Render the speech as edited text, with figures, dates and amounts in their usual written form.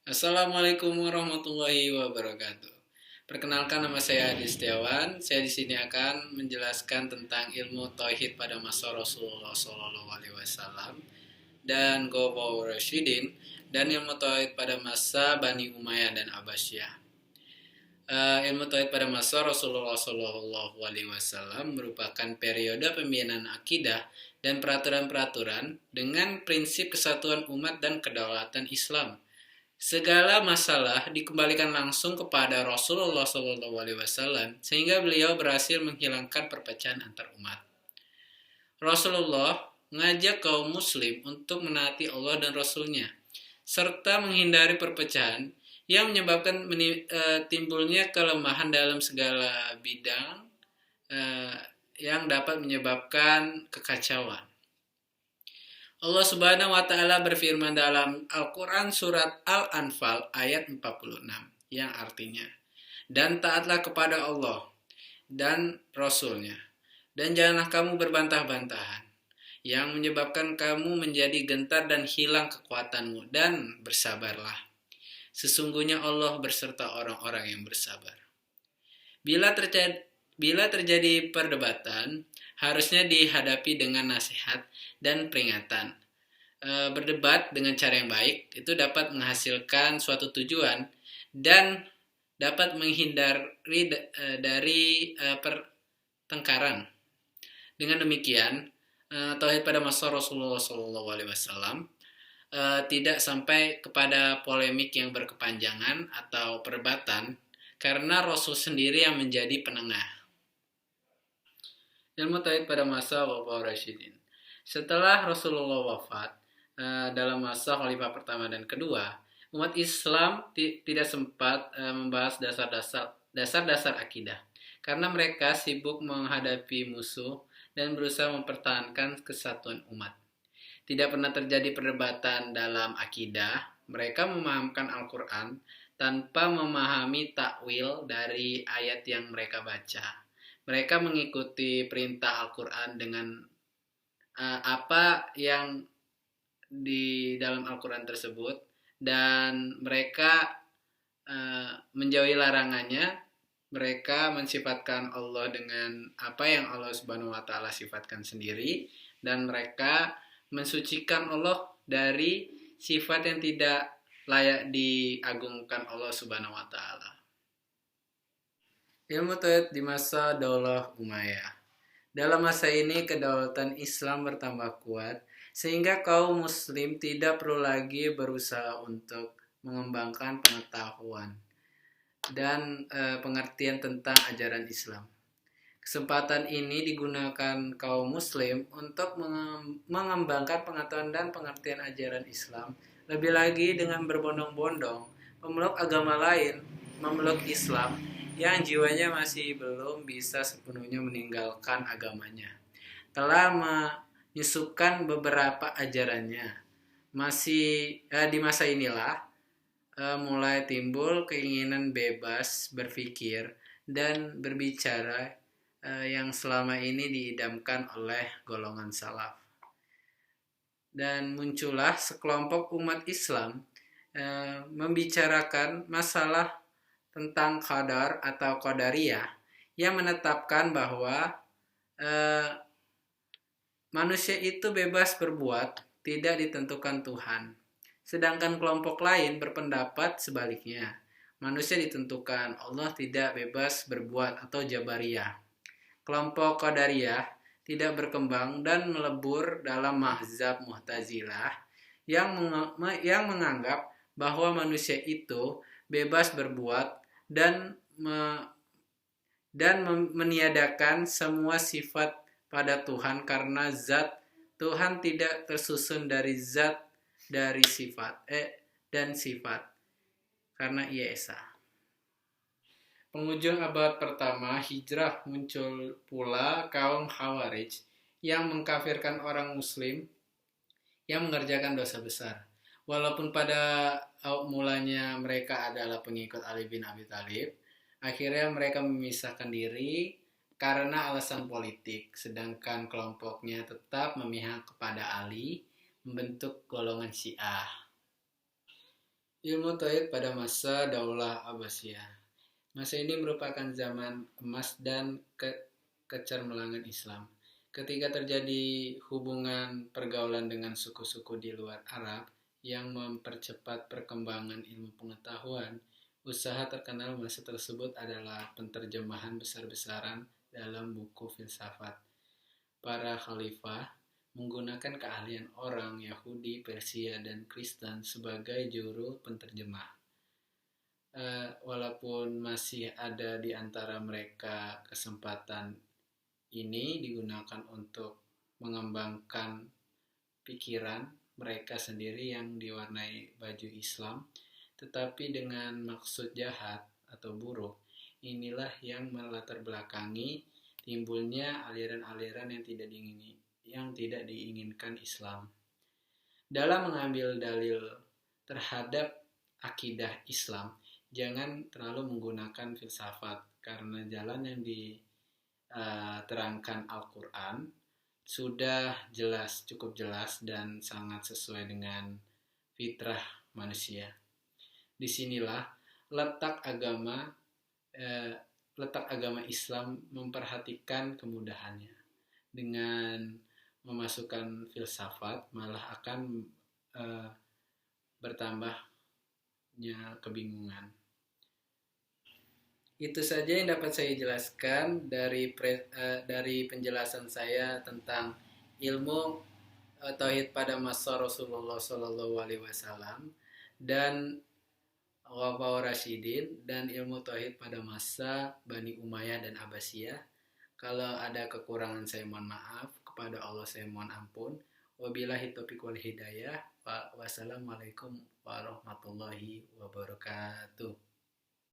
Assalamualaikum warahmatullahi wabarakatuh. Perkenalkan, nama saya Adi Setiawan. Saya di sini akan menjelaskan tentang ilmu tauhid pada masa Rasulullah SAW dan Khulafaur Rasyidin dan ilmu tauhid pada masa Bani Umayyah dan Abbasiyah. Ilmu tauhid pada masa Rasulullah SAW merupakan periode pembinaan akidah dan peraturan-peraturan dengan prinsip kesatuan umat dan kedaulatan Islam. Segala masalah dikembalikan langsung kepada Rasulullah SAW sehingga beliau berhasil menghilangkan perpecahan antar umat. Rasulullah mengajak kaum muslim untuk menaati Allah dan Rasulnya serta menghindari perpecahan yang menyebabkan timbulnya kelemahan dalam segala bidang yang dapat menyebabkan kekacauan. Allah Subhanahu wa taala berfirman dalam Al-Qur'an surat Al-Anfal ayat 46 yang artinya, "Dan taatlah kepada Allah dan Rasul-Nya, dan janganlah kamu berbantah-bantahan yang menyebabkan kamu menjadi gentar dan hilang kekuatanmu, dan bersabarlah. Sesungguhnya Allah berserta orang-orang yang bersabar." Bila terjadi perdebatan, harusnya dihadapi dengan nasihat dan peringatan. Berdebat dengan cara yang baik itu dapat menghasilkan suatu tujuan dan dapat menghindari dari pertengkaran. Dengan demikian, tauhid pada masa Rasulullah SAW tidak sampai kepada polemik yang berkepanjangan atau perdebatan karena Rasul sendiri yang menjadi penengah. Ilmu tauhid pada masa Khulafaur Rasyidin. Setelah Rasulullah wafat, dalam masa khalifah pertama dan kedua, umat Islam tidak sempat membahas dasar-dasar akidah karena mereka sibuk menghadapi musuh dan berusaha mempertahankan kesatuan umat. Tidak pernah terjadi perdebatan dalam akidah. Mereka memahamkan Al-Quran tanpa memahami takwil dari ayat yang mereka baca. Mereka mengikuti perintah Al-Quran dengan apa yang di dalam Al-Quran tersebut, dan mereka menjauhi larangannya. Mereka mensifatkan Allah dengan apa yang Allah Subhanahu wa taala sifatkan sendiri, dan mereka mensucikan Allah dari sifat yang tidak layak diagungkan Allah Subhanahu wa taala. Ilmu tauhid di masa Daulah Umayyah. Dalam masa ini kedaulatan Islam bertambah kuat sehingga kaum muslim tidak perlu lagi berusaha untuk mengembangkan pengetahuan dan pengertian tentang ajaran Islam. Kesempatan ini digunakan kaum muslim untuk mengembangkan pengetahuan dan pengertian ajaran Islam, lebih lagi dengan berbondong-bondong memeluk agama lain, memeluk Islam yang jiwanya masih belum bisa sepenuhnya meninggalkan agamanya, telah menyusukan beberapa ajarannya. Di masa inilah mulai timbul keinginan bebas berpikir dan berbicara yang selama ini diidamkan oleh golongan salaf. Dan muncullah sekelompok umat Islam membicarakan masalah tentang qadar atau qadariyah yang menetapkan bahwa manusia itu bebas berbuat, tidak ditentukan Tuhan. Sedangkan kelompok lain berpendapat sebaliknya. Manusia ditentukan, Allah tidak bebas berbuat atau jabariyah. Kelompok qadariyah tidak berkembang dan melebur dalam mazhab Mu'tazilah yang menganggap bahwa manusia itu bebas berbuat dan meniadakan semua sifat pada Tuhan karena zat Tuhan tidak tersusun dari zat dari sifat dan sifat karena Ia Esa. Penghujung abad pertama Hijrah muncul pula kaum Khawarij yang mengkafirkan orang muslim yang mengerjakan dosa besar. Walaupun pada mulanya mereka adalah pengikut Ali bin Abi Thalib, akhirnya mereka memisahkan diri karena alasan politik, sedangkan kelompoknya tetap memihak kepada Ali, membentuk golongan Syiah. Ilmu tauhid pada masa Daulah Abbasiyah. Masa ini merupakan zaman emas dan kecermelangan Islam. Ketika terjadi hubungan pergaulan dengan suku-suku di luar Arab yang mempercepat perkembangan ilmu pengetahuan, usaha terkenal masa tersebut adalah penterjemahan besar-besaran dalam buku filsafat. Para khalifah menggunakan keahlian orang Yahudi, Persia, dan Kristen sebagai juru penterjemah. Walaupun masih ada di antara mereka kesempatan ini digunakan untuk mengembangkan pikiran mereka sendiri yang diwarnai baju Islam, tetapi dengan maksud jahat atau buruk. Inilah yang melatar belakangi timbulnya aliran-aliran yang tidak diinginkan Islam. Dalam mengambil dalil terhadap akidah Islam, jangan terlalu menggunakan filsafat karena jalan yang diterangkan Al-Quran sudah jelas, cukup jelas dan sangat sesuai dengan fitrah manusia. Disinilah letak agama Islam memperhatikan kemudahannya. Dengan memasukkan filsafat malah akan bertambahnya kebingungan. Itu saja yang dapat saya jelaskan dari penjelasan saya tentang ilmu tauhid pada masa Rasulullah Shallallahu Alaihi Wasallam dan Khulafaur Rasyidin dan ilmu tauhid pada masa Bani Umayyah dan Abbasiyah. Kalau ada kekurangan saya mohon maaf, kepada Allah saya mohon ampun. Wabillahi taufiq wal hidayah. Wassalamualaikum warahmatullahi wabarakatuh.